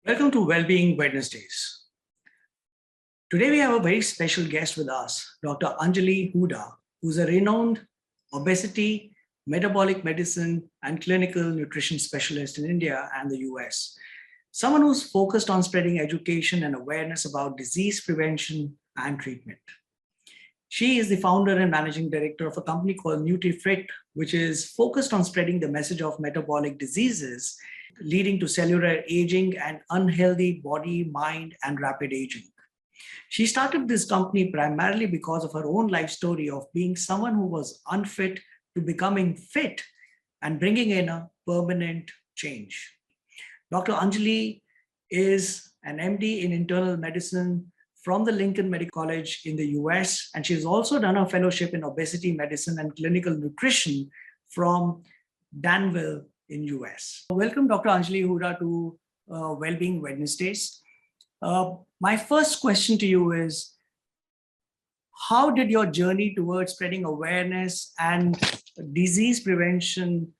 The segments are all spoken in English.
Welcome to Wellbeing Wednesdays. Today we have a very special guest with us, Dr. Anjali Hooda, who's a renowned obesity, metabolic medicine, and clinical nutrition specialist in India and the US. Someone who's focused on spreading education and awareness about disease prevention and treatment. She is the founder and managing director of a company called NutriFit, which is focused on spreading the message of metabolic diseases leading to cellular aging and unhealthy body, mind, and rapid aging. She started this company primarily because of her own life story of being someone who was unfit to becoming fit and bringing in a permanent change. Dr. Anjali is an MD in internal medicine from the Lincoln Medical College in the US, and she's also done a fellowship in obesity medicine and clinical nutrition from Danville in US. Welcome, Dr. Anjali Hooda, to Wellbeing Wednesdays. My first question to you is, how did your journey towards spreading awareness and disease prevention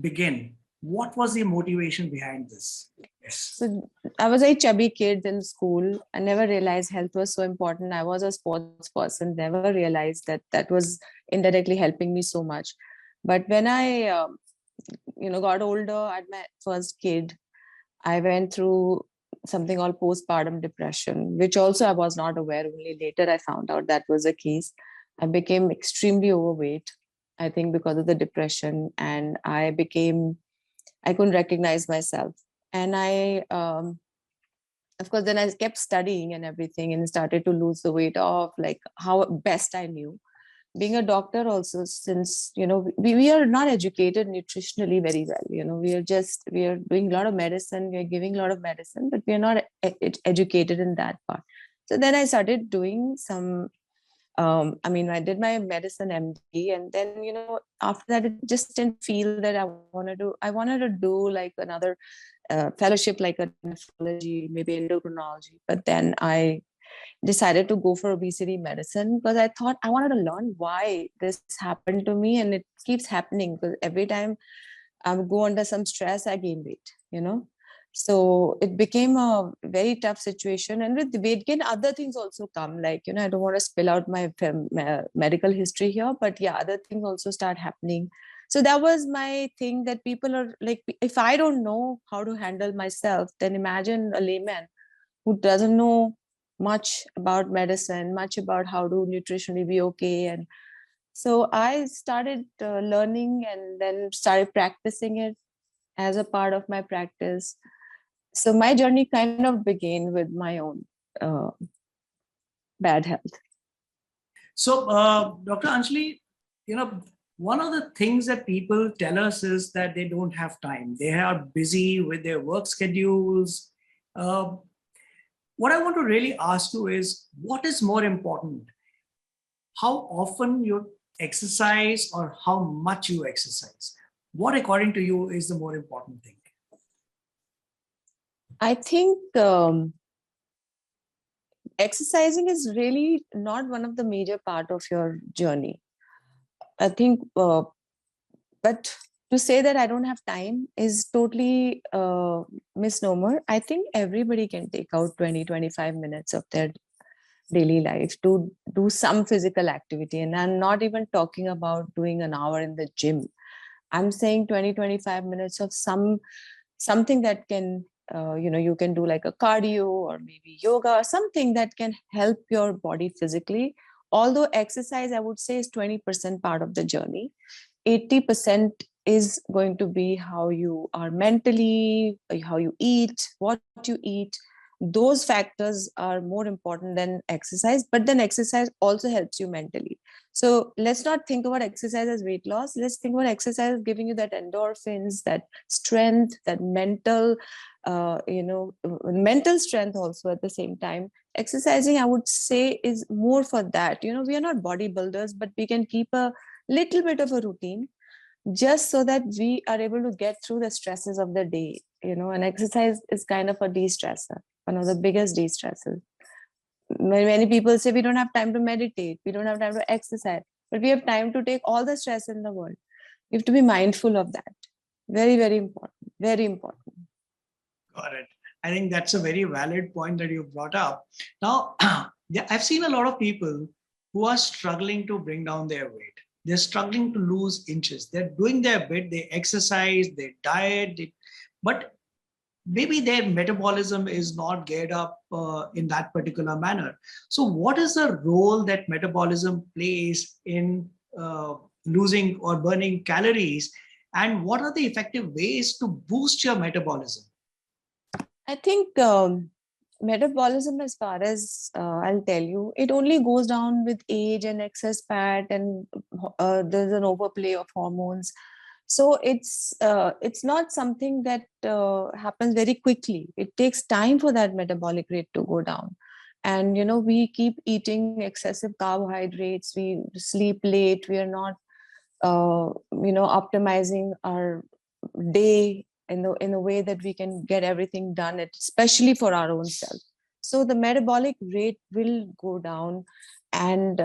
begin? What was the motivation behind this? Yes. So I was a chubby kid in school. I never realized health was so important. I was a sports person, never realized that was indirectly helping me so much. But when I got older, at my first kid, I went through something called postpartum depression, which also I was not aware. Only later I found out that was the case. I became extremely overweight, I think because of the depression, and I couldn't recognize myself. And of course, then I kept studying and everything and started to lose the weight off, like how best I knew. Being a doctor also, since, we are not educated nutritionally very well, we are doing a lot of medicine, we are giving a lot of medicine, but we are not educated in that part. So then I started doing some, I did my medicine MD, and then, after that, it just didn't feel that I wanted to do like another fellowship, like a nephrology, maybe endocrinology. But then I decided to go for obesity medicine because I thought I wanted to learn why this happened to me, and it keeps happening because every time I go under some stress, I gain weight, So it became a very tough situation. And with the weight gain, other things also come, like, I don't want to spill out my medical history here, but yeah, other things also start happening. So that was my thing, that people are like, if I don't know how to handle myself, then imagine a layman who doesn't know much about medicine, much about how to nutritionally be okay. And so I started learning and then started practicing it as a part of my practice. So my journey kind of began with my own bad health. So, Dr. Anjali, one of the things that people tell us is that they don't have time. They are busy with their work schedules. What I want to really ask you is, what is more important? How often you exercise or how much you exercise? What, according to you, is the more important thing? I think exercising is really not one of the major part of your journey. I think, but to say that I don't have time is totally misnomer. I think everybody can take out 20-25 minutes of their daily life to do some physical activity. And I'm not even talking about doing an hour in the gym. I'm saying 20-25 minutes of something that can, you can do like a cardio or maybe yoga, or something that can help your body physically. Although exercise, I would say, is 20% part of the journey. 80% is going to be how you are mentally, how you eat, what you eat. Those factors are more important than exercise, but then exercise also helps you mentally. So let's not think about exercise as weight loss. Let's think about exercise as giving you that endorphins, that strength, that mental, mental strength also at the same time. Exercising, I would say, is more for that. We are not bodybuilders, but we can keep a little bit of a routine just so that we are able to get through the stresses of the day, and exercise is kind of a de-stressor, one of the biggest de-stressors. Many people say we don't have time to meditate, we don't have time to exercise, but we have time to take all the stress in the world. You have to be mindful of that. Very, very important. Very important. Got it. I think that's a very valid point that you brought up. Now, yeah, I've seen a lot of people who are struggling to bring down their weight. They're struggling to lose inches. They're doing their bit. They exercise, they diet, but maybe their metabolism is not geared up in that particular manner. So, what is the role that metabolism plays in losing or burning calories? And what are the effective ways to boost your metabolism? I think metabolism, as far as I'll tell you, it only goes down with age and excess fat, and there's an overplay of hormones. So it's not something that happens very quickly. It takes time for that metabolic rate to go down. And we keep eating excessive carbohydrates. We sleep late. We are not optimizing our day in a way that we can get everything done, especially for our own self. So the metabolic rate will go down, and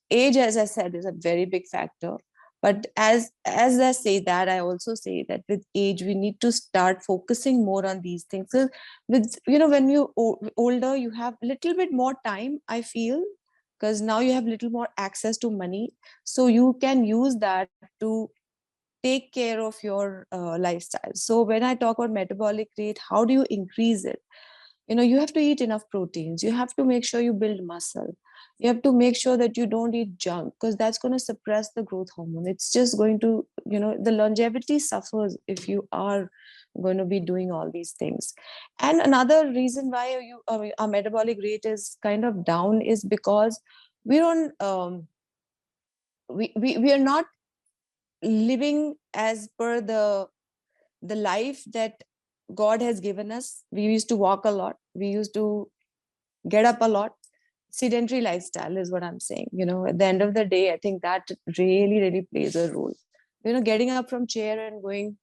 age, as I said, is a very big factor. But as I say that, I also say that with age we need to start focusing more on these things. So with when you older, you have a little bit more time, I feel, because now you have little more access to money, so you can use that to take care of your lifestyle. So when I talk about metabolic rate, how do you increase it? You have to eat enough proteins. You have to make sure you build muscle. You have to make sure that you don't eat junk, because that's going to suppress the growth hormone. It's just going to, the longevity suffers if you are going to be doing all these things. And another reason why our metabolic rate is kind of down is because we don't we are not living as per the life that God has given us. We used to walk a lot. We used to get up a lot. Sedentary lifestyle is what I'm saying. At the end of the day, I think that really, really plays a role. Getting up from chair and going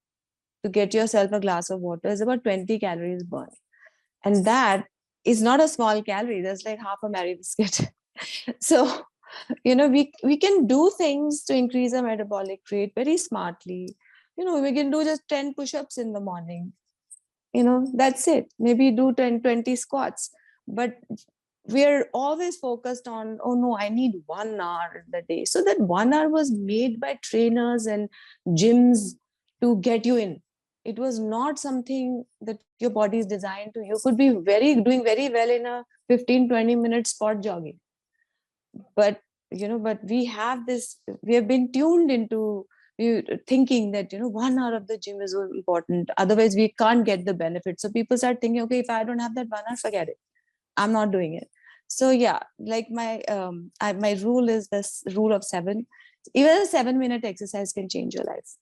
to get yourself a glass of water is about 20 calories burned. And that is not a small calorie. That's like half a Mary biscuit. So, we can do things to increase our metabolic rate very smartly. We can do just 10 push-ups in the morning. That's it. Maybe do 10, 20 squats. But we're always focused on, oh no, I need 1 hour in the day. So that 1 hour was made by trainers and gyms to get you in. It was not something that your body is designed to. You could be doing very well in a 15-20 minute spot jogging. But we have been tuned into thinking that 1 hour of the gym is so important, otherwise we can't get the benefit. So people start thinking, okay, if I don't have that 1 hour, forget it, I'm not doing it. So yeah, like my rule is this rule of 7. Even a 7-minute exercise can change your life.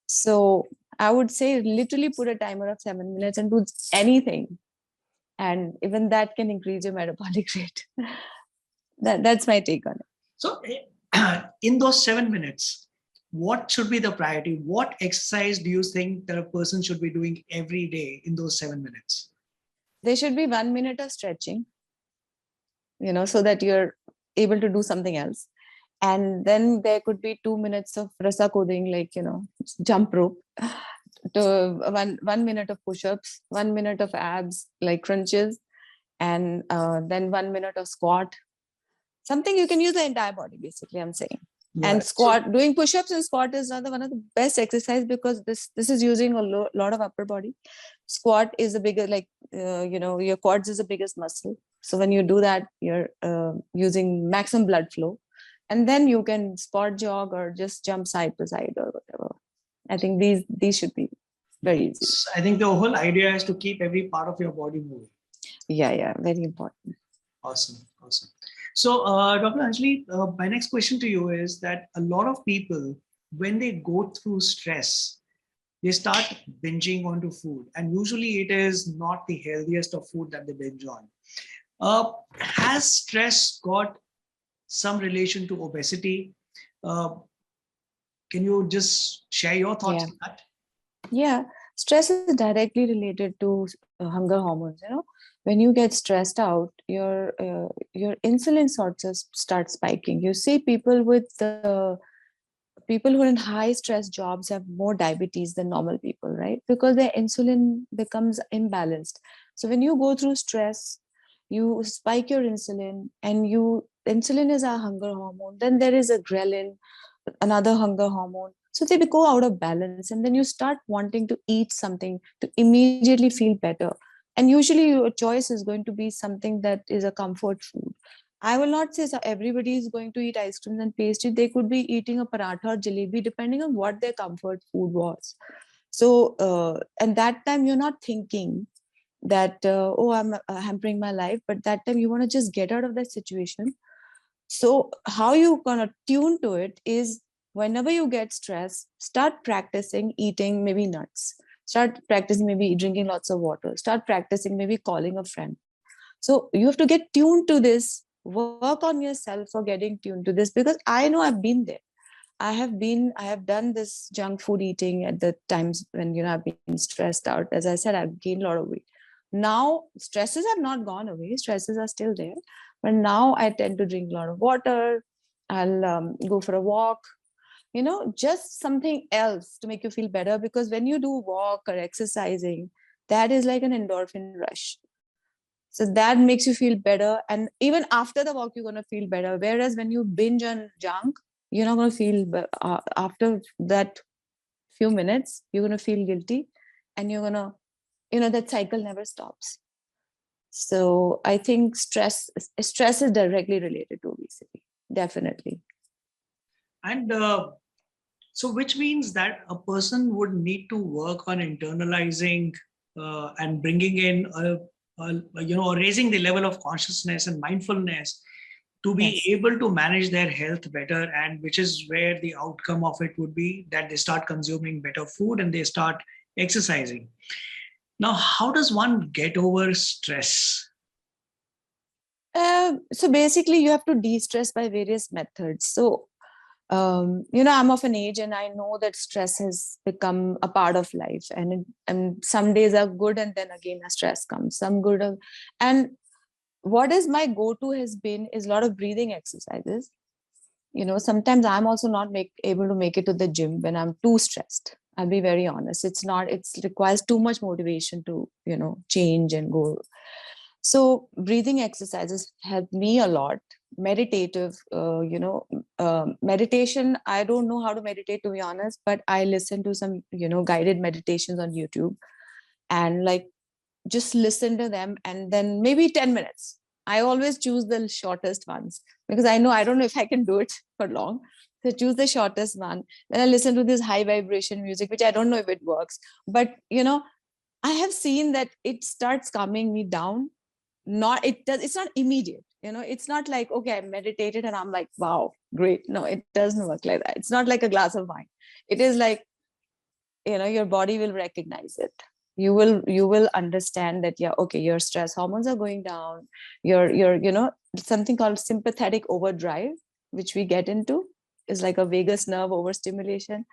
So I would say literally put a timer of 7 minutes and do anything, and even that can increase your metabolic rate. That's my take on it. So, in those 7 minutes, what should be the priority? What exercise do you think that a person should be doing every day in those 7 minutes? There should be 1 minute of stretching, so that you're able to do something else. And then there could be 2 minutes of rasa coding, like, jump rope, to 1 minute of push-ups, 1 minute of abs, like crunches, and then 1 minute of squat. Something you can use the entire body, basically, I'm saying. Right. And squat, doing push-ups and squat is another one of the best exercise, because this is using a lot of upper body. Squat is the bigger, like, your quads is the biggest muscle. So when you do that, you're using maximum blood flow. And then you can spot jog or just jump side to side or whatever. I think these should be very easy. I think the whole idea is to keep every part of your body moving. Yeah, very important. Awesome. So, Dr. Anjali, my next question to you is that a lot of people, when they go through stress, they start binging onto food, and usually it is not the healthiest of food that they binge on. Has stress got some relation to obesity? Can you just share your thoughts on that? Yeah, stress is directly related to hunger hormones. When you get stressed out, your insulin sorts of start spiking. You see people people who are in high stress jobs have more diabetes than normal people, right? Because their insulin becomes imbalanced. So when you go through stress, you spike your insulin, and insulin is our hunger hormone. Then there is a ghrelin, another hunger hormone. So they go out of balance, and then you start wanting to eat something to immediately feel better. And usually your choice is going to be something that is a comfort food. I will not say so everybody is going to eat ice cream and pastry. They could be eating a paratha or jalebi depending on what their comfort food was. So, and that time you're not thinking that, oh, I'm hampering my life, but that time you want to just get out of that situation. So how you gonna tune to it is, whenever you get stressed, start practicing eating maybe nuts. Start practicing maybe drinking lots of water. Start practicing maybe calling a friend. So you have to get tuned to this, work on yourself for getting tuned to this, because I know I've been there. I have done this junk food eating at the times when, I've been stressed out. As I said, I've gained a lot of weight. Now stresses have not gone away. Stresses are still there. But now I tend to drink a lot of water. I'll go for a walk, just something else to make you feel better. Because when you do walk or exercising, that is like an endorphin rush. So that makes you feel better. And even after the walk, you're going to feel better. Whereas when you binge on junk, you're not going to feel, after that few minutes, you're going to feel guilty, and you're going to, that cycle never stops. So I think stress is directly related to obesity. Definitely. And so, which means that a person would need to work on internalizing and bringing in raising the level of consciousness and mindfulness to be Yes. able to manage their health better, and which is where the outcome of it would be that they start consuming better food and they start exercising. Now, how does one get over stress? So basically, you have to de-stress by various methods. So, I'm of an age, and I know that stress has become a part of life. And some days are good, and then again, a stress comes. Some good, and what is my go-to has been is a lot of breathing exercises. Sometimes I'm also not able to make it to the gym when I'm too stressed. I'll be very honest. It requires too much motivation to, change and go. So breathing exercises help me a lot. Meditative, meditation. I don't know how to meditate, to be honest, but I listen to some, guided meditations on YouTube, and like just listen to them, and then maybe 10 minutes. I always choose the shortest ones because I know I don't know if I can do it for long. So choose the shortest one. Then I listen to this high vibration music, which I don't know if it works, but I have seen that it starts calming me down. It's not immediate. It's not like, okay, I meditated and I'm like, wow, great. No, it doesn't work like that. It's not like a glass of wine. It is like, your body will recognize it. You will understand that, yeah, okay, your stress hormones are going down. Your something called sympathetic overdrive, which we get into, is like a vagus nerve overstimulation.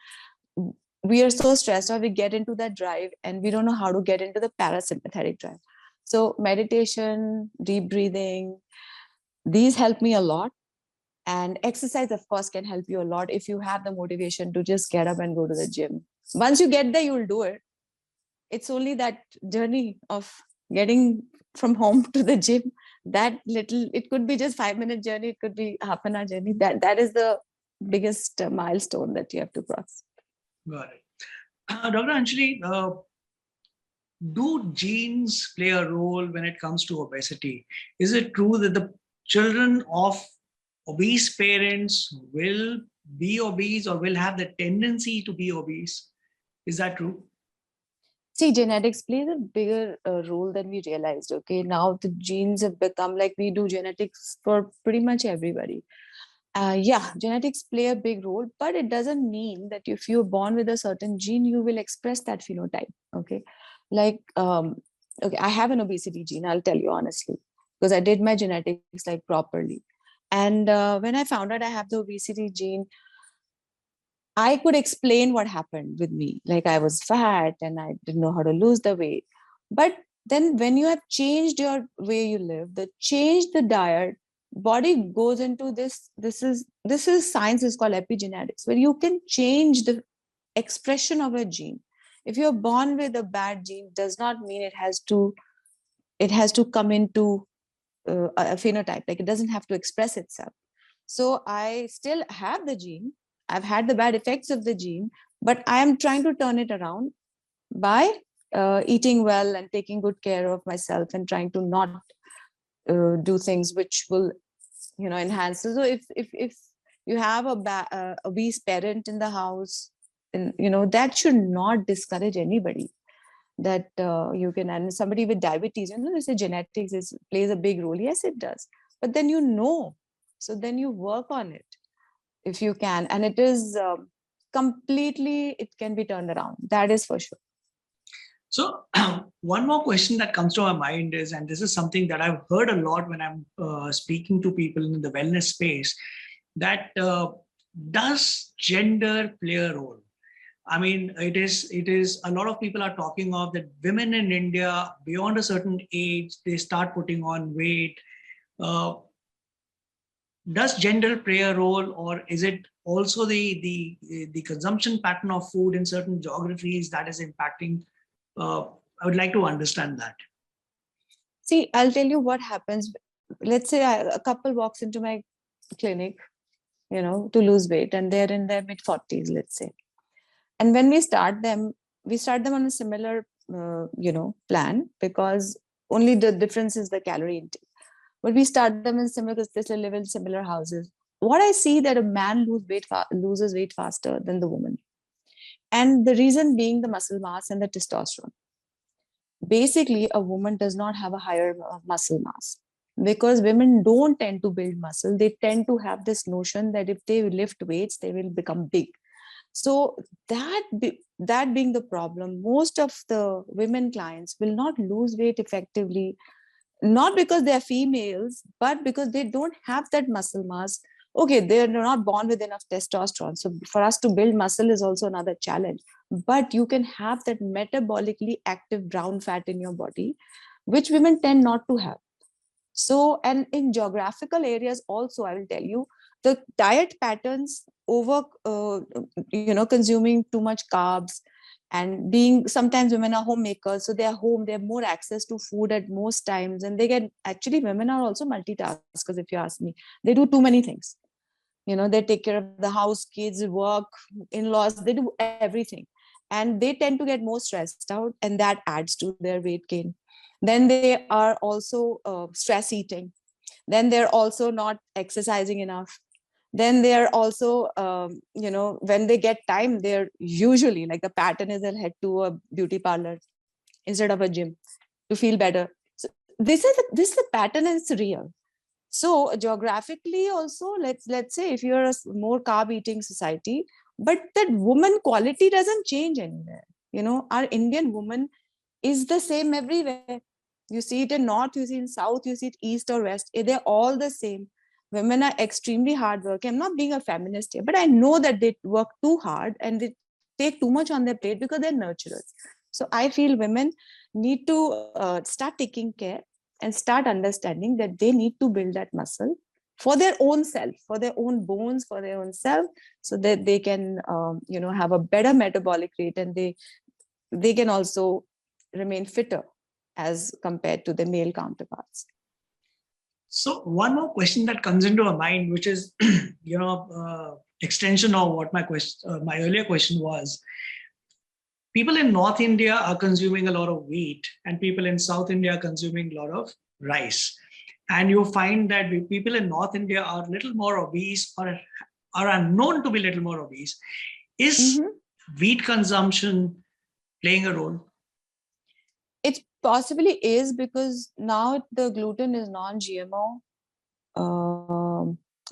We are so stressed out, we get into that drive, and we don't know how to get into the parasympathetic drive. So meditation, deep breathing, these help me a lot. And exercise, of course, can help you a lot if you have the motivation to just get up and go to the gym. Once you get there, you'll do it. It's only that journey of getting from home to the gym, that little, it could be just 5-minute journey, it could be half an hour journey. That is the biggest milestone that you have to cross. Got it. Dr. Anjali, do genes play a role when it comes to obesity? Is it true that the children of obese parents will be obese or will have the tendency to be obese? Is that true? See, genetics plays a bigger role than we realized. Okay, now the genes have become like, we do genetics for pretty much everybody. Yeah, genetics play a big role, but it doesn't mean that if you're born with a certain gene, you will express that phenotype. Okay, like okay, I have an obesity gene. I'll tell you honestly, because I did my genetics like properly, and when I found out I have the obesity gene, I could explain what happened with me. Like, I was fat and I didn't know how to lose the weight. But then when you have changed your way you live, change the diet, body goes into this. This is science is called epigenetics, where you can change the expression of a gene. If you're born with a bad gene, does not mean it has to it has to come into a phenotype, like it doesn't have to express itself. So I still have the gene, I've had the bad effects of the gene, but I am trying to turn it around by eating well and taking good care of myself and trying to not do things which will, enhance. So if you have a obese parent in the house, and that should not discourage anybody, that you can. And somebody with diabetes, they say genetics plays a big role. Yes, it does. But then so then you work on it if you can, and it is completely, it can be turned around, that is for sure. So one more question that comes to my mind is, and this is something that I've heard a lot when I'm speaking to people in the wellness space, that does gender play a role? I mean, it is a lot of people are talking of that women in India beyond a certain age, they start putting on weight. Uh, does gender play a role, or is it also the consumption pattern of food in certain geographies that is impacting? I would like to understand that. See, I'll tell you what happens. Let's say a couple walks into my clinic, to lose weight, and they're in their mid 40s, let's say. And when we start them on a similar, plan, because only the difference is the calorie intake. But we start them in similar, because they live in similar houses. What I see that a man loses weight faster than the woman, and the reason being the muscle mass and the testosterone. Basically, a woman does not have a higher muscle mass, because women don't tend to build muscle. They tend to have this notion that if they lift weights, they will become big. So that being the problem, most of the women clients will not lose weight effectively, not because they're females, but because they don't have that muscle mass. Okay, they're not born with enough testosterone. So for us to build muscle is also another challenge. But you can have that metabolically active brown fat in your body, which women tend not to have. So, and in geographical areas also, I will tell you, the diet patterns over, consuming too much carbs, and being, sometimes women are homemakers, so they're home, they have more access to food at most times, and they get, actually women are also multitaskers, if you ask me. They do too many things. They take care of the house, kids, work, in-laws, they do everything. And they tend to get more stressed out, and that adds to their weight gain. Then they are also stress eating. Then they're also not exercising enough. Then they're also, when they get time, they're usually, like, the pattern is they'll head to a beauty parlor instead of a gym to feel better. So this is the pattern, and it's real. So geographically also, let's say if you're a more carb eating society, but that woman quality doesn't change anywhere. Our Indian woman is the same everywhere. You see it in north, you see in south, you see it east or west. They're all the same. Women are extremely hardworking. I'm not being a feminist here, but I know that they work too hard and they take too much on their plate because they're nurturers. So I feel women need to start taking care and start understanding that they need to build that muscle for their own self, for their own bones, for their own self, so that they can, have a better metabolic rate, and they can also remain fitter as compared to the male counterparts. So one more question that comes into our mind, which is, extension of what my earlier question was. People in North India are consuming a lot of wheat, and people in South India are consuming a lot of rice. And you find that people in North India are a little more obese, or are known to be a little more obese. Is wheat consumption playing a role? It possibly is, because now the gluten is non-GMO.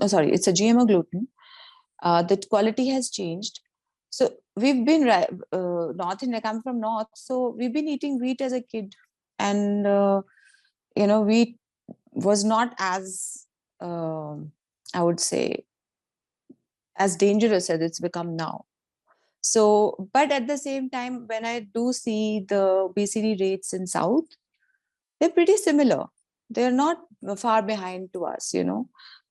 Sorry, it's a GMO gluten. The quality has changed. So we've been North India. I'm from North, so we've been eating wheat as a kid, and wheat was not as, I would say, as dangerous as it's become now. So, but at the same time, when I do see the obesity rates in South, they're pretty similar. They're not far behind to us,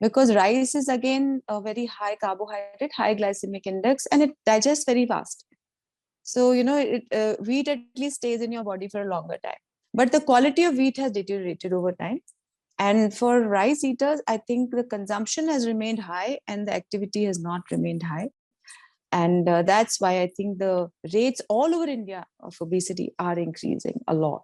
because rice is again a very high carbohydrate, high glycemic index, and it digests very fast. So, wheat at least stays in your body for a longer time. But the quality of wheat has deteriorated over time. And for rice eaters, I think the consumption has remained high and the activity has not remained high. And that's why I think the rates all over India of obesity are increasing a lot.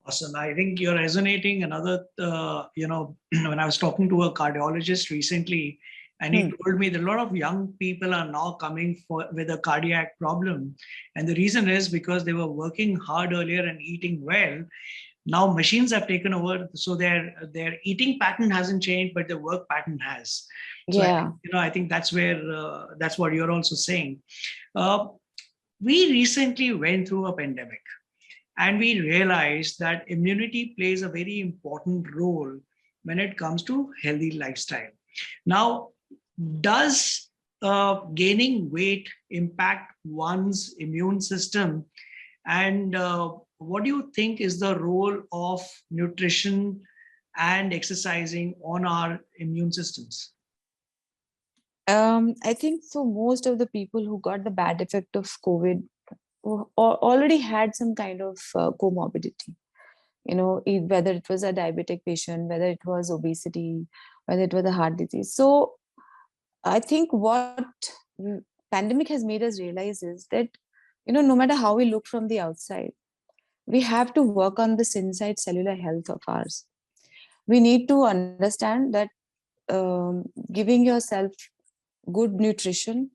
Awesome. I think you're resonating. Another, when I was talking to a cardiologist recently, and he told me that a lot of young people are now coming with a cardiac problem. And the reason is because they were working hard earlier and eating well. Now machines have taken over, so their eating pattern hasn't changed, but their work pattern has. So Yeah. I think that's where that's what you're also saying. Uh, we recently went through a pandemic, and we realized that immunity plays a very important role when it comes to healthy lifestyle. Now, does gaining weight impact one's immune system? And what do you think is the role of nutrition and exercising on our immune systems? I think for most of the people who got the bad effect of COVID already had some kind of comorbidity, whether it was a diabetic patient, whether it was obesity, whether it was a heart disease. So I think what pandemic has made us realize is that, no matter how we look from the outside, we have to work on this inside cellular health of ours. We need to understand that giving yourself good nutrition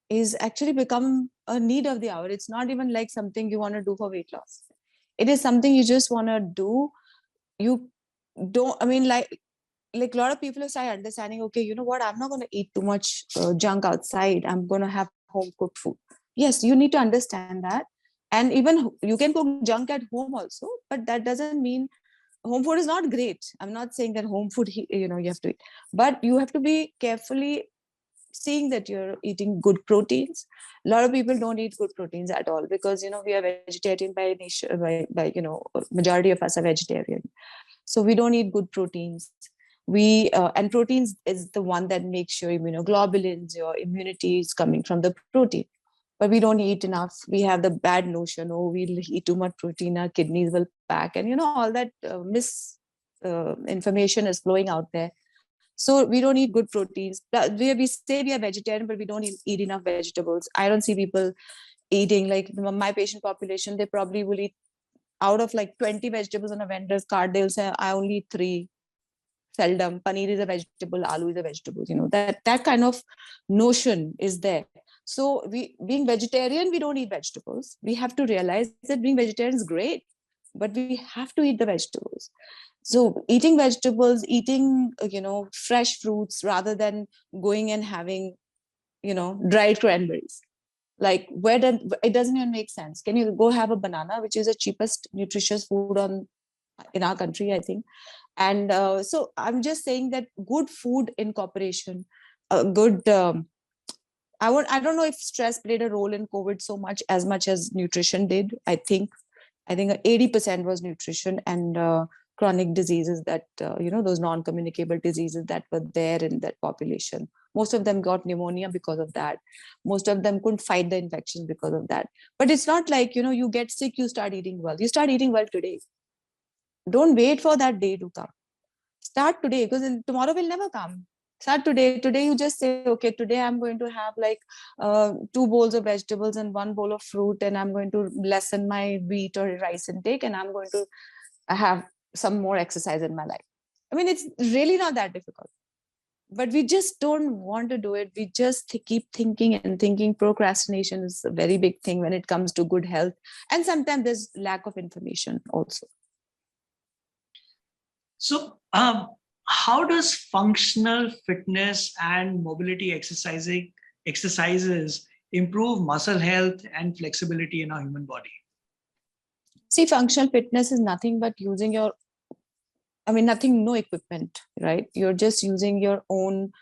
is actually become a need of the hour. It's not even like something you want to do for weight loss. It is something you just want to do. You don't, I mean, like a lot of people are started understanding, okay, you know what, I'm not going to eat too much junk outside. I'm going to have home cooked food. Yes, you need to understand that. And even you can cook junk at home also, but that doesn't mean home food is not great. I'm not saying that home food, you have to eat, but you have to be carefully seeing that you're eating good proteins. A lot of people don't eat good proteins at all because, we are vegetarian by nature, majority of us are vegetarian. So we don't eat good proteins. And proteins is the one that makes your immunoglobulins, your immunity is coming from the protein. But we don't eat enough. We have the bad notion, oh, we'll eat too much protein, our kidneys will pack. And, all that information is flowing out there. So we don't eat good proteins. We say we are vegetarian, but we don't eat enough vegetables. I don't see people eating, like my patient population, they probably will eat out of like 20 vegetables on a vendor's card, they'll say, I only eat 3. Seldom. Paneer is a vegetable, aloo is a vegetable. That kind of notion is there. So being vegetarian, we don't eat vegetables. We have to realize that being vegetarian is great, but we have to eat the vegetables. So eating vegetables, eating, fresh fruits rather than going and having, dried cranberries. Like it doesn't even make sense. Can you go have a banana, which is the cheapest nutritious food in our country, I think. And so I'm just saying that good food incorporation, good, I don't know if stress played a role in COVID so much as nutrition did. I think 80% was nutrition and chronic diseases that, those non-communicable diseases that were there in that population. Most of them got pneumonia because of that. Most of them couldn't fight the infections because of that. But it's not like, you get sick, you start eating well. You start eating well today. Don't wait for that day to come. Start today, because tomorrow will never come. Start today. Today you just say, okay, today I'm going to have like 2 bowls of vegetables and 1 bowl of fruit, and I'm going to lessen my wheat or rice intake, and I'm going to have some more exercise in my life. I mean, it's really not that difficult, but we just don't want to do it. We just keep thinking and thinking. Procrastination is a very big thing when it comes to good health. And sometimes there's lack of information also. So, how does functional fitness and mobility exercises improve muscle health and flexibility in our human body? See, functional fitness is nothing but using your, no equipment, right? You're just using your own,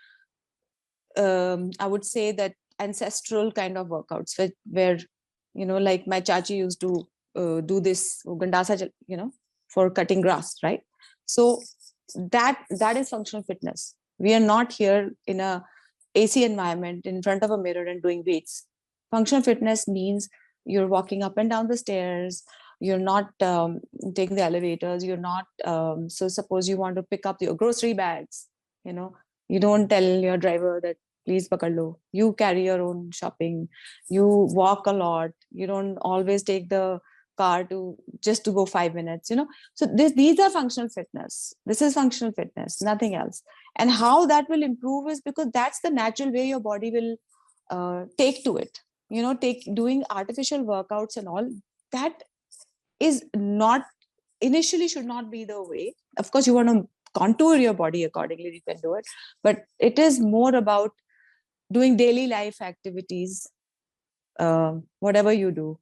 I would say that ancestral kind of workouts where like my chachi used to do this, gandasa, for cutting grass, right? So that is functional fitness. We are not here in a AC environment in front of a mirror and doing weights. Functional fitness means you're walking up and down the stairs, you're not taking the elevators, you're not so suppose you want to pick up your grocery bags, you don't tell your driver that please pakad lo. You carry your own shopping, you walk a lot, you don't always take the car to just to go 5 minutes. So these are functional fitness. This is functional fitness, nothing else. And how that will improve is because that's the natural way your body will take to it. Take doing artificial workouts and all, that is not, initially should not be the way. Of course, you want to contour your body accordingly, you can do it, but it is more about doing daily life activities, whatever you do,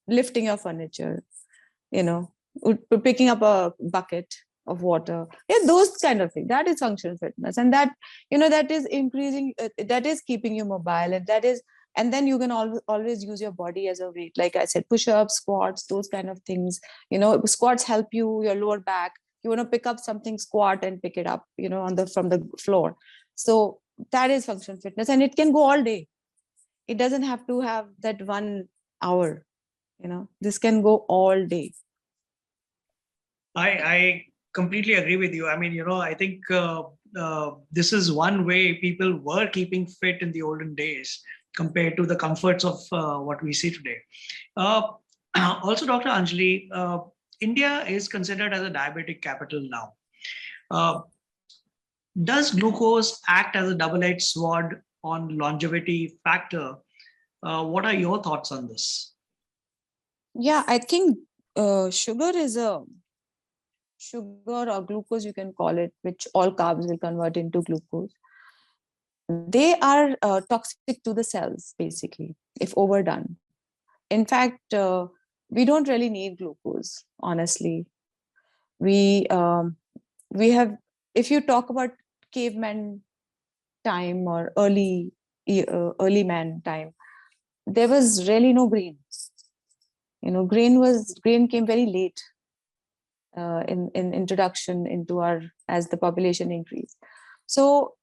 lifting your furniture, picking up a bucket of water, those kind of things. That is functional fitness, and that is increasing, that is keeping you mobile, and then you can always use your body as a weight, like I said, push-ups, squats, those kind of things. Squats help your lower back. You want to pick up something, squat and pick it up, from the floor. So that is functional fitness, and it can go all day. It doesn't have to have that 1 hour. This can go all day. I completely agree with you. I mean, I think this is one way people were keeping fit in the olden days compared to the comforts of what we see today. Also, Dr. Anjali, India is considered as a diabetic capital now. Does glucose act as a double-edged sword on longevity factor? What are your thoughts on this? Yeah, I think sugar or glucose, you can call it, which all carbs will convert into glucose. They are toxic to the cells, basically, if overdone. In fact, we don't really need glucose, honestly. We have, if you talk about caveman time or early man time, there was really no grain. Grain came very late in introduction into as the population increased. So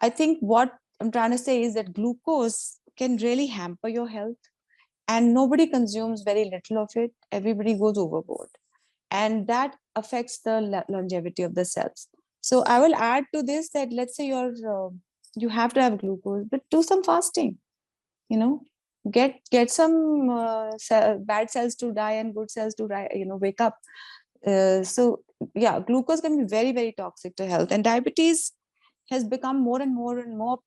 I think what I'm trying to say is that glucose can really hamper your health, and nobody consumes very little of it. Everybody goes overboard, and that affects the longevity of the cells. So I will add to this that, let's say you have to have glucose, but do some fasting. Get some bad cells to die and good cells to wake up. So yeah, glucose can be very, very toxic to health, and diabetes has become more and more and more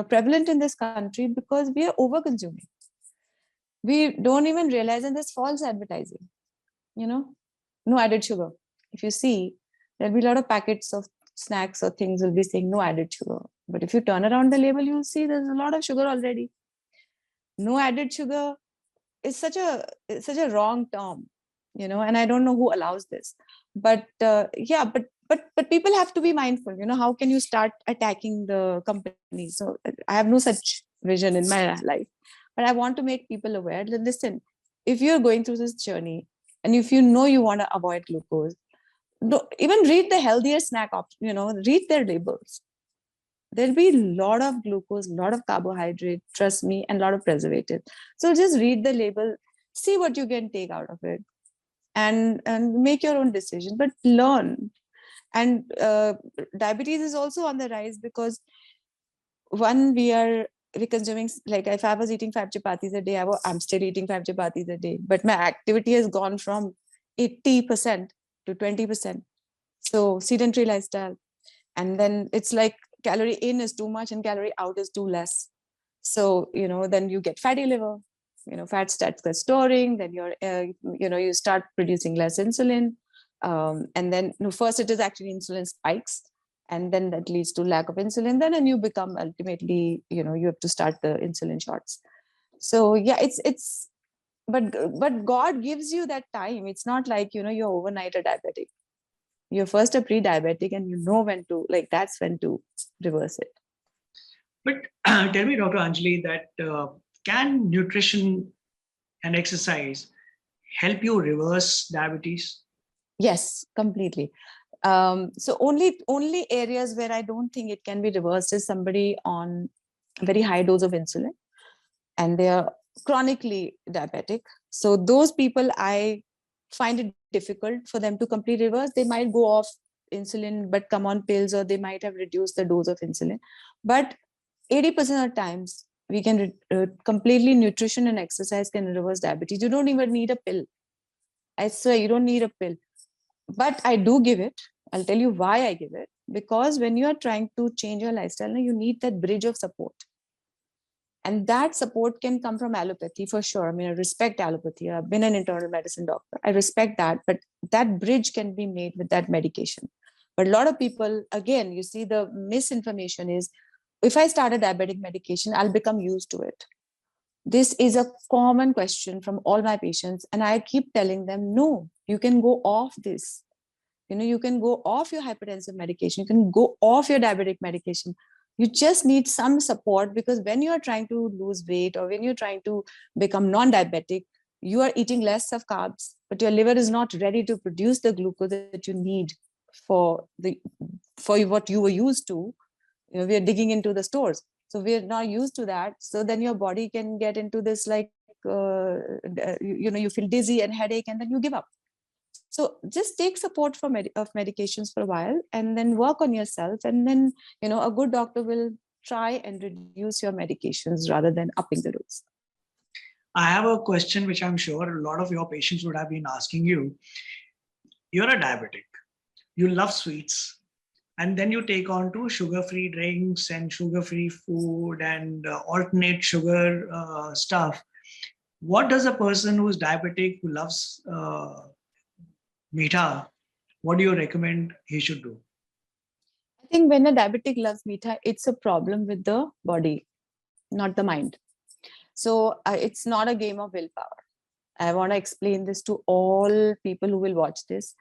prevalent in this country because we are over consuming. We don't even realize, and there's false advertising. No added sugar. If you see, there'll be a lot of packets of snacks or things will be saying no added sugar, but if you turn around the label, you'll see there's a lot of sugar already. No added sugar is such a wrong term, and I don't know who allows this, but but people have to be mindful. How can you start attacking the company? So I have no such vision in my life, but I want to make people aware that, listen, if you're going through this journey and if you want to avoid glucose, even read the healthier snack option, read their labels. There'll be a lot of glucose, a lot of carbohydrate, trust me, and a lot of preservative. So just read the label, see what you can take out of it, and make your own decision, but learn. And diabetes is also on the rise because we're consuming, like if I was eating 5 chapatis a day, I'm still eating 5 chapatis a day, but my activity has gone from 80% to 20%. So sedentary lifestyle. And then it's like calorie in is too much and calorie out is too less. So, then you get fatty liver, fat starts storing, then you start producing less insulin. And then first it is actually insulin spikes, and then that leads to lack of insulin. Then you become ultimately, you have to start the insulin shots. So yeah, but God gives you that time. It's not like, you're overnight a diabetic. You're first a pre-diabetic, and when to, that's when to reverse it. But tell me, Dr. Anjali, that can nutrition and exercise help you reverse diabetes? Yes, completely. So only areas where I don't think it can be reversed is somebody on a very high dose of insulin and they are chronically diabetic. So those people, I find it difficult for them to completely reverse. They might go off insulin, but come on pills, or they might have reduced the dose of insulin. But 80% of times, we can completely nutrition and exercise can reverse diabetes. You don't even need a pill. I swear, you don't need a pill. But I do give it. I'll tell you why I give it. Because when you are trying to change your lifestyle, you need that bridge of support. And that support can come from allopathy for sure. I mean, I respect allopathy. I've been an internal medicine doctor. I respect that. But that bridge can be made with that medication. But a lot of people, again, you see the misinformation is, if I start a diabetic medication, I'll become used to it. This is a common question from all my patients. And I keep telling them, no, you can go off this. You can go off your hypertensive medication. You can go off your diabetic medication. You just need some support, because when you are trying to lose weight or when you're trying to become non-diabetic, you are eating less of carbs, but your liver is not ready to produce the glucose that you need for what you were used to. We are digging into the stores, so we are not used to that. So then your body can get into this you feel dizzy and headache, and then you give up. So just take support of medications for a while, and then work on yourself, and then a good doctor will try and reduce your medications rather than upping the dose. I have a question which I'm sure a lot of your patients would have been asking you. You're a diabetic, you love sweets, and then you take on to sugar-free drinks and sugar-free food and alternate sugar stuff. What does a person who's diabetic, who loves meetha, what do you recommend he should do? I think when a diabetic loves meetha, it's a problem with the body, not the mind. So it's not a game of willpower. I want to explain this to all people who will watch this.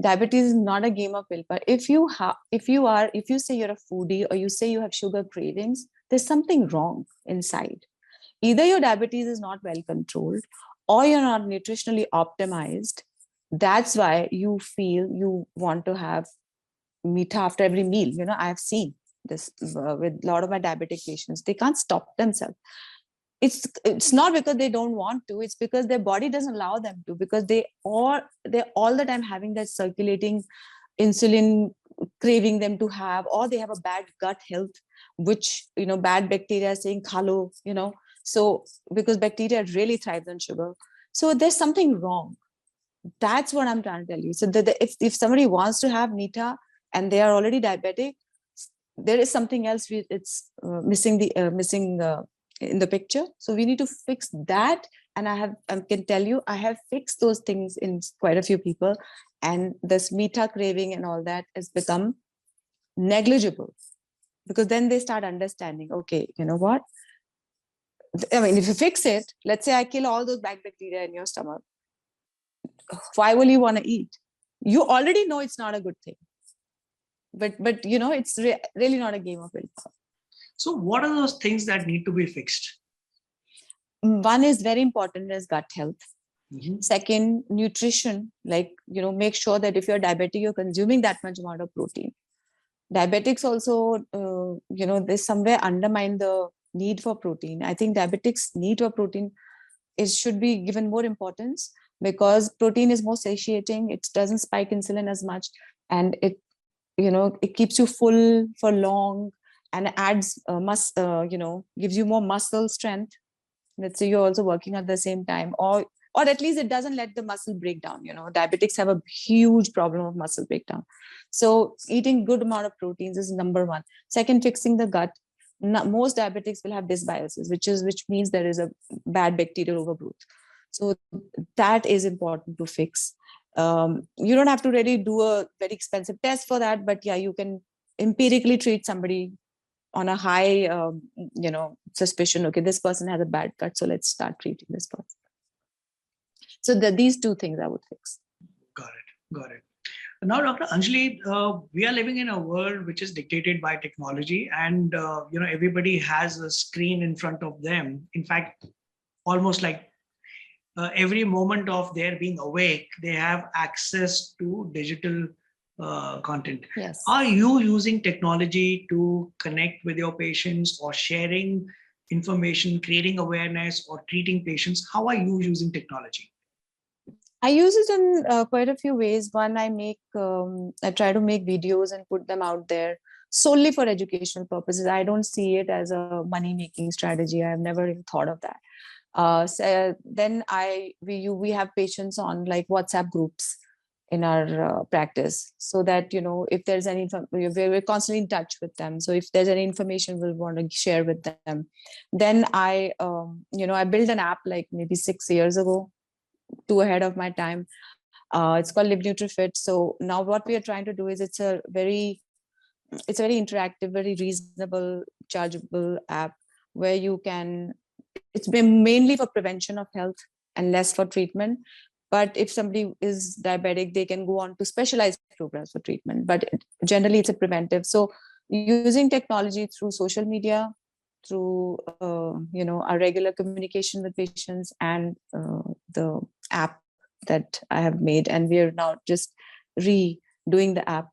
Diabetes is not a game of willpower. If you say you're a foodie, or you say you have sugar cravings, there's something wrong inside. Either your diabetes is not well controlled, or you're not nutritionally optimized. That's why you feel you want to have meat after every meal. I've seen this with a lot of my diabetic patients. They can't stop themselves. It's not because they don't want to, it's because their body doesn't allow them to, because they're all the time having that circulating insulin craving them to have, or they have a bad gut health, which bad bacteria are saying khalo, so because bacteria really thrives on sugar. So there's something wrong. That's what I'm trying to tell you. So if somebody wants to have meetha and they are already diabetic, there is something else it's missing in the picture. So we need to fix that. And I can tell you, I have fixed those things in quite a few people, and this meetha craving and all that has become negligible, because then they start understanding, okay, you know what? I mean, if you fix it, let's say I kill all those bad bacteria in your stomach, why will you want to eat? You already know it's not a good thing. But it's really not a game of willpower. So what are those things that need to be fixed? One is very important, is gut health. Mm-hmm. Second, nutrition, make sure that if you're diabetic, you're consuming that much amount of protein. Diabetics also, they somewhere undermine the need for protein. I think diabetics' need for protein should be given more importance, because protein is more satiating. It doesn't spike insulin as much, and it keeps you full for long, and adds gives you more muscle strength. Let's say you're also working at the same time, or at least it doesn't let the muscle break down. Diabetics have a huge problem of muscle breakdown. So eating good amount of proteins is number one. Second, fixing the gut. Most diabetics will have dysbiosis, which means there is a bad bacterial overgrowth. So that is important to fix. You don't have to really do a very expensive test for that, but yeah, you can empirically treat somebody on a high, suspicion. Okay, this person has a bad gut, so let's start treating this person. So these two things I would fix. Got it. Now, Dr. Anjali, we are living in a world which is dictated by technology, and everybody has a screen in front of them. In fact, almost like every moment of their being awake, they have access to digital content. Yes. Are you using technology to connect with your patients, or sharing information, creating awareness, or treating patients? How are you using technology? I use it in quite a few ways. One, I try to make videos and put them out there solely for educational purposes. I don't see it as a money making strategy. I've never even thought of that. So then we have patients on like WhatsApp groups in our practice, so that if there's any we're constantly in touch with them. So if there's any information we'll want to share with them, then I built an app like maybe 6 years ago, too ahead of my time. It's called Live NutriFit. So now what we are trying to do is it's a very interactive, very reasonable, chargeable app where you can. It's been mainly for prevention of health and less for treatment. But if somebody is diabetic, they can go on to specialized programs for treatment. But generally, it's a preventive. So using technology through social media, through our regular communication with patients, and the app that I have made, and we are now just redoing the app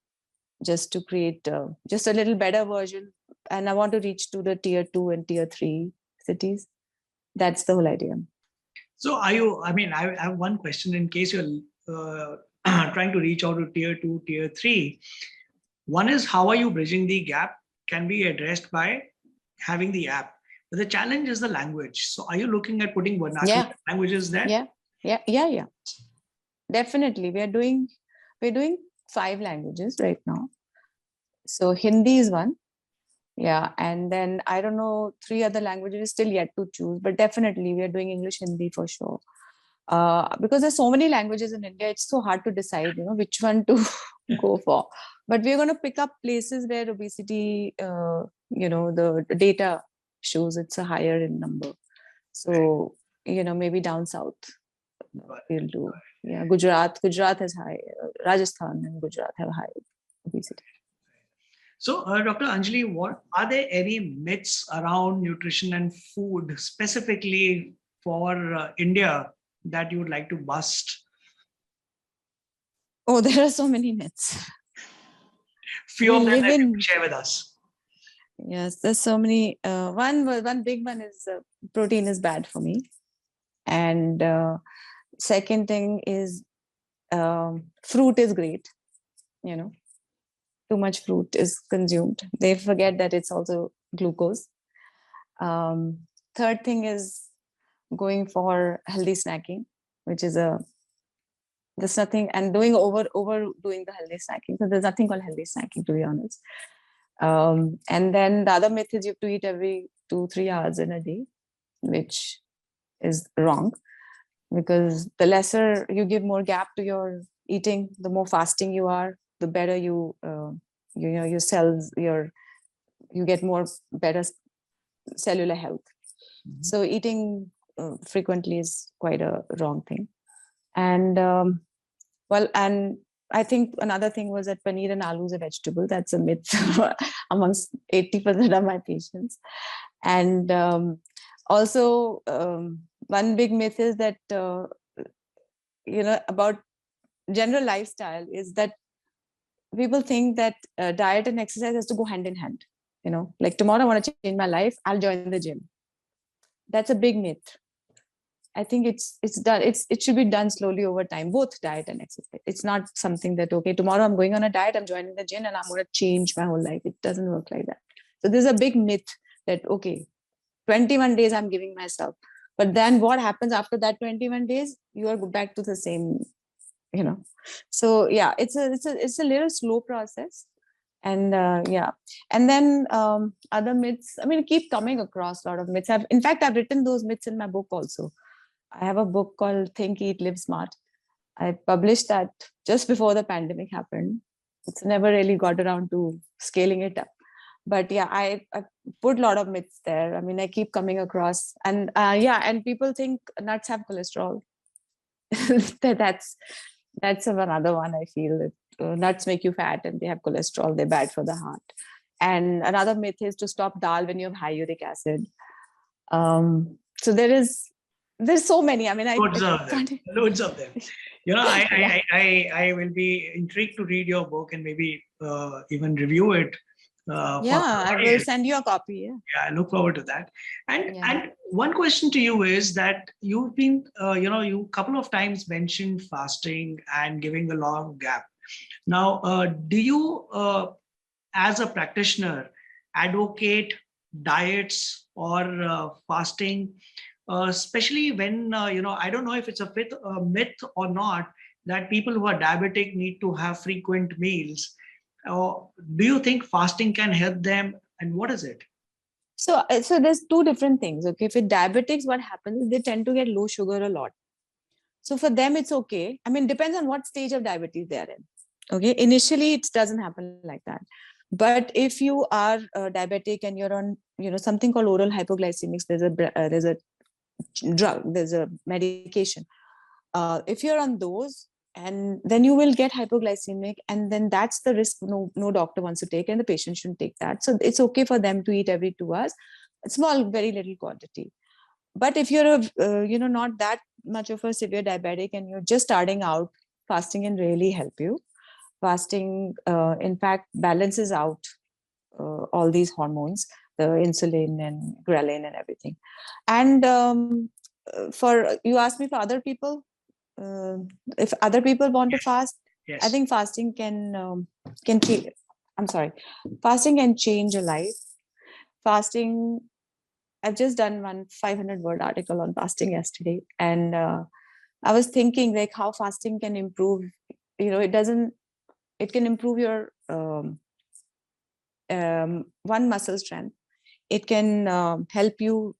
just to create just a little better version. And I want to reach to the tier 2 and tier 3 cities. That's the whole idea. So I have one question in case you're trying to reach out to tier 2, tier 3. One is, how are you bridging the gap? Can be addressed by having the app. But the challenge is the language. So are you looking at putting vernacular languages there? Yeah. Definitely. We're doing 5 languages right now. So Hindi is one. Yeah. And then I don't know, 3 other languages still yet to choose, but definitely we are doing English, Hindi for sure. Because there's so many languages in India, it's so hard to decide, which one to go for. But we're going to pick up places where obesity, the data shows it's a higher in number. So, maybe down south we'll do. Yeah, Gujarat has high, Rajasthan and Gujarat have high obesity. So, Dr. Anjali, are there any myths around nutrition and food specifically for India that you would like to bust? Oh, there are so many myths. Few of them that you can share with us. Yes, there's so many. One big one is protein is bad for me, and second thing is fruit is great. Too much fruit is consumed. They forget that it's also glucose. Third thing is going for healthy snacking, which is there's nothing, and overdoing the healthy snacking. So there's nothing called healthy snacking, to be honest. And then the other myth is you have to eat every 2-3 hours in a day, which is wrong, because the lesser you give more gap to your eating, the more fasting you are, the better your cells, you get more better cellular health. Mm-hmm. So eating frequently is quite a wrong thing. And and I think another thing was that paneer and aloo is a vegetable. That's a myth amongst 80% of my patients. And also one big myth is that about general lifestyle is that people think that diet and exercise has to go hand in hand. Like tomorrow I want to change my life, I'll join the gym. That's a big myth. I think it should be done slowly over time, both diet and exercise. It's not something that, okay, tomorrow I'm going on a diet, I'm joining the gym and I'm going to change my whole life. It doesn't work like that. So there's a big myth that, okay, 21 days I'm giving myself. But then what happens after that 21 days? You are back to the same, So yeah, it's a little slow process. And and then other myths, I keep coming across a lot of myths. In fact, I've written those myths in my book also. I have a book called Think, Eat, Live Smart. I published that just before the pandemic happened. It's never really got around to scaling it up. But yeah, I put a lot of myths there. I keep coming across. And and people think nuts have cholesterol. That's another one. I feel that nuts make you fat and they have cholesterol. They're bad for the heart. And another myth is to stop dal when you have high uric acid. So there's so many. Loads of them. I will be intrigued to read your book and maybe even review it for Yeah, our I will audience. send you a copy. Yeah. Yeah, I look forward to that. And Yeah. one question to you is that you've been, you couple of times mentioned fasting and giving a long gap. Now, do you, as a practitioner, advocate diets or fasting, especially when I don't know if it's a myth or not that people who are diabetic need to have frequent meals. Do you think fasting can help them, and what is it? So there's two different things. Okay, for diabetics, what happens is they tend to get low sugar a lot. So for them, it's okay. I mean, depends on what stage of diabetes they are in. Okay, initially it doesn't happen like that. But if you are diabetic and you're on, something called oral hypoglycemics, there's a drug, there's a medication. If you're on those, and then you will get hypoglycemic, and then that's the risk no doctor wants to take, and the patient shouldn't take that. So it's okay for them to eat every 2 hours, a small, very little quantity. But if you're not that much of a severe diabetic and you're just starting out, fasting can really help you. Fasting, in fact, balances out all these hormones, the insulin and ghrelin and everything. And for you asked me for other people, uh, if other people want to Yes. fast, I Yes. think fasting can change. I'm sorry, fasting can change a life. Fasting, I've just done one 500-word article on fasting yesterday, and I was thinking like how fasting can improve. It can improve your one, muscle strength. It can help you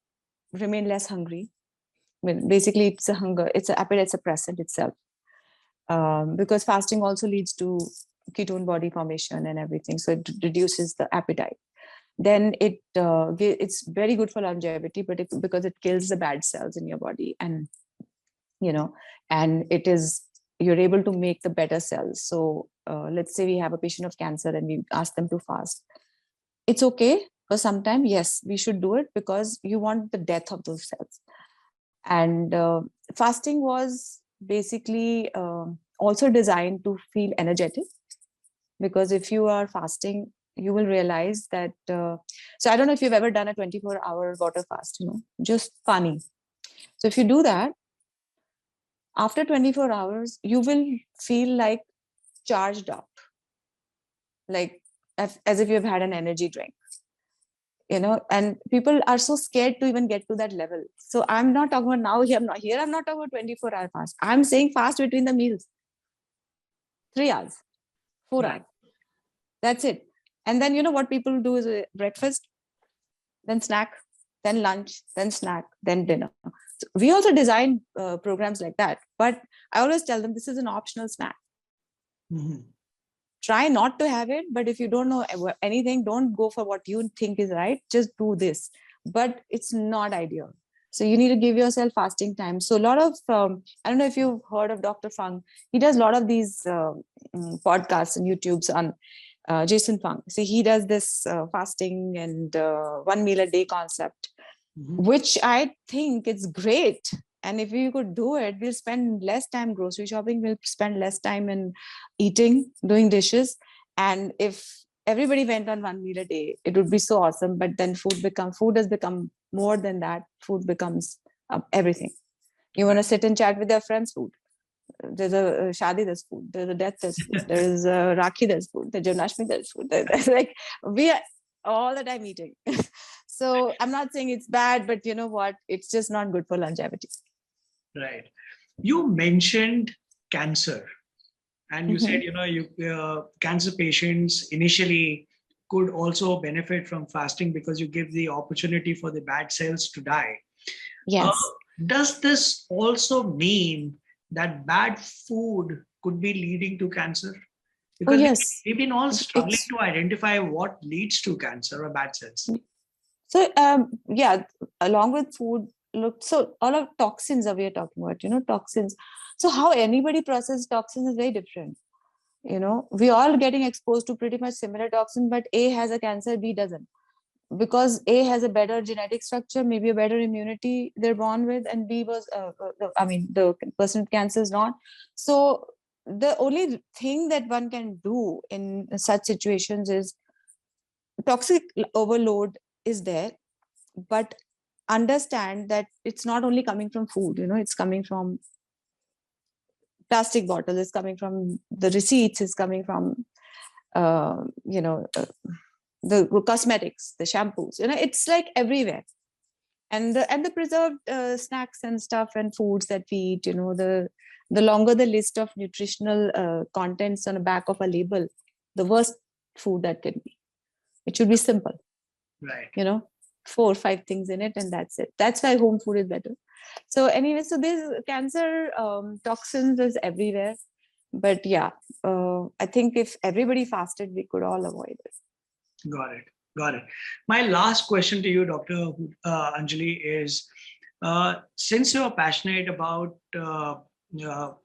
remain less hungry. I mean, basically, it's an appetite suppressant itself. Because fasting also leads to ketone body formation and everything, so it reduces the appetite. Then it's very good for longevity, but because it kills the bad cells in your body, and you know and you're able to make the better cells. So let's say we have a patient of cancer and we ask them to fast. It's okay for some time. Yes, we should do it because you want the death of those cells. And fasting was basically also designed to feel energetic, because if you are fasting, you will realize that so I don't know if you've ever done a 24-hour water fast, just funny. So if you do that, after 24 hours you will feel like charged up, like as if you've had an energy drink, and people are so scared to even get to that level. So I'm not talking about now, I'm not talking about 24-hour fast. I'm saying fast between the meals, 3 hours, 4 Right. hours, that's it. And then what people do is breakfast, then snack, then lunch, then snack, then dinner. So we also design programs like that, but I always tell them this is an optional snack. Mhm. Try not to have it, but if you don't know anything, don't go for what you think is right, just do this. But it's not ideal. So you need to give yourself fasting time. So a lot of I don't know if you've heard of Dr. Fung. He does a lot of these podcasts and YouTubes on Jason Fung. See, he does this fasting and one meal a day concept, Mhm. which I think it's great. And if we could do it, we'll spend less time grocery shopping, we'll spend less time in eating, doing dishes. And if everybody went on one meal a day, it would be so awesome. But then food has become more than that. Food becomes everything. You want to sit and chat with your friends, food. There's a shadi, there's food. There's a death, there's food. There's a rakhi, there's food. There's Janmashtami, there's food. There's like we are all the time eating. So I'm not saying it's bad, but you know what? It's just not good for longevity. Right. You mentioned cancer, and you said Mhm. cancer patients initially could also benefit from fasting because you give the opportunity for the bad cells to die. Uh, Yes. does this also mean that bad food could be leading to cancer? Oh, Because yes. we've been all struggling It's to identify what leads to cancer or bad cells. so yeah, along with food, look, so all of toxins that we are talking about, toxins. So how anybody processes toxins is very different. We all getting exposed to pretty much similar toxin, but A has a cancer, B doesn't. Because A has a better genetic structure, maybe a better immunity they're born with, and B was, the person with cancer is not. So the only thing that one can do in such situations is toxic overload is there, but understand that it's not only coming from food, it's coming from plastic bottles, it's coming from the receipts, it's coming from uh, you know uh, the cosmetics, the shampoos, it's like everywhere. And the preserved snacks and stuff and foods that we eat, the longer the list of nutritional contents on the back of a label, the worst food that can be. It should be simple, Right. 4 or 5 things in it, and that's it. That's why home food is better. So anyway, so there's cancer toxins is everywhere. But yeah, I think if everybody fasted, we could all avoid it. Got it. Got it. My last question to you, Dr. Anjali, is since you're passionate about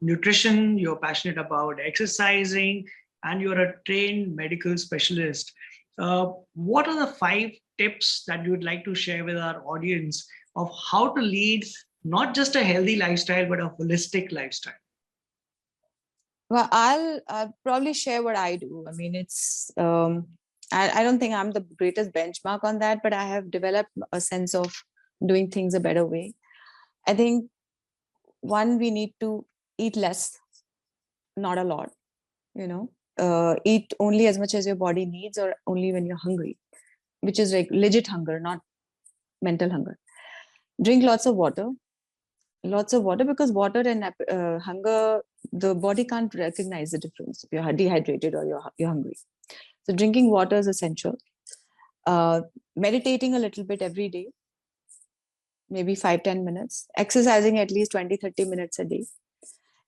nutrition, you're passionate about exercising, and you're a trained medical specialist, what are the 5 tips that you would like to share with our audience of how to lead not just a healthy lifestyle, but a holistic lifestyle? Well, I'll probably share what I do. I mean, it's I don't think I'm the greatest benchmark on that, but I have developed a sense of doing things a better way. I think one, we need to eat less, not a lot. Eat only as much as your body needs, or only when you're hungry, which is like legit hunger, not mental hunger. Drink lots of water, because water and hunger, the body can't recognize the difference if you're dehydrated or you're hungry. So drinking water is essential. Meditating a little bit every day, maybe 5-10 minutes. Exercising at least 20-30 minutes a day.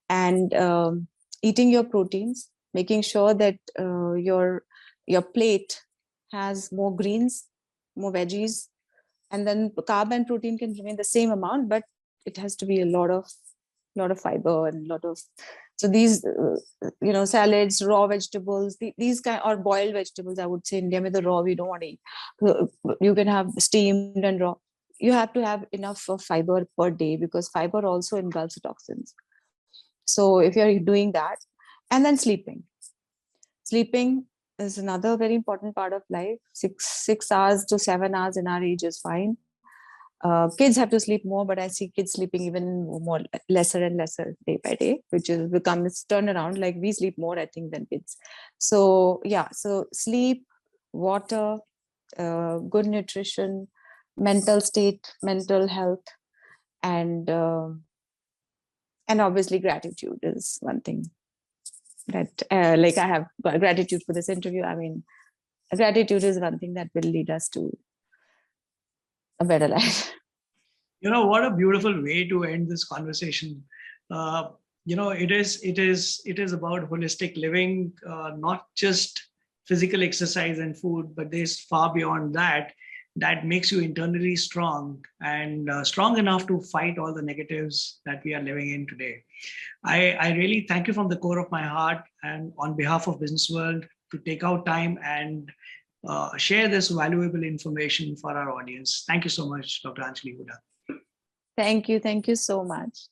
And eating your proteins, making sure that your plate has more greens, more veggies, and then carb and protein can remain the same amount, but it has to be a lot of fiber and so these salads, raw vegetables, these kind, or boiled vegetables. I would say India with the raw we don't want to eat. You can have steamed and raw. You have to have enough of fiber per day, because fiber also engulfs toxins. So if you're doing that, and then sleeping is another very important part of life. 6 hours to 7 hours in our age is fine. Kids have to sleep more, but I see kids sleeping even more, lesser and lesser day by day, which is becomes turned around. Like we sleep more, I think, than kids. So yeah, so sleep, water, good nutrition, mental state, mental health, and obviously gratitude is one thing that like I have gratitude for this interview. I mean, gratitude is one thing that will lead us to a better life. What a beautiful way to end this conversation. It is about holistic living, not just physical exercise and food, but there's far beyond that makes you internally strong and strong enough to fight all the negatives that we are living in today. I really thank you from the core of my heart, and on behalf of Business World, to take out time and share this valuable information for our audience. Thank you so much, Dr. Anjali Hooda. Thank you so much.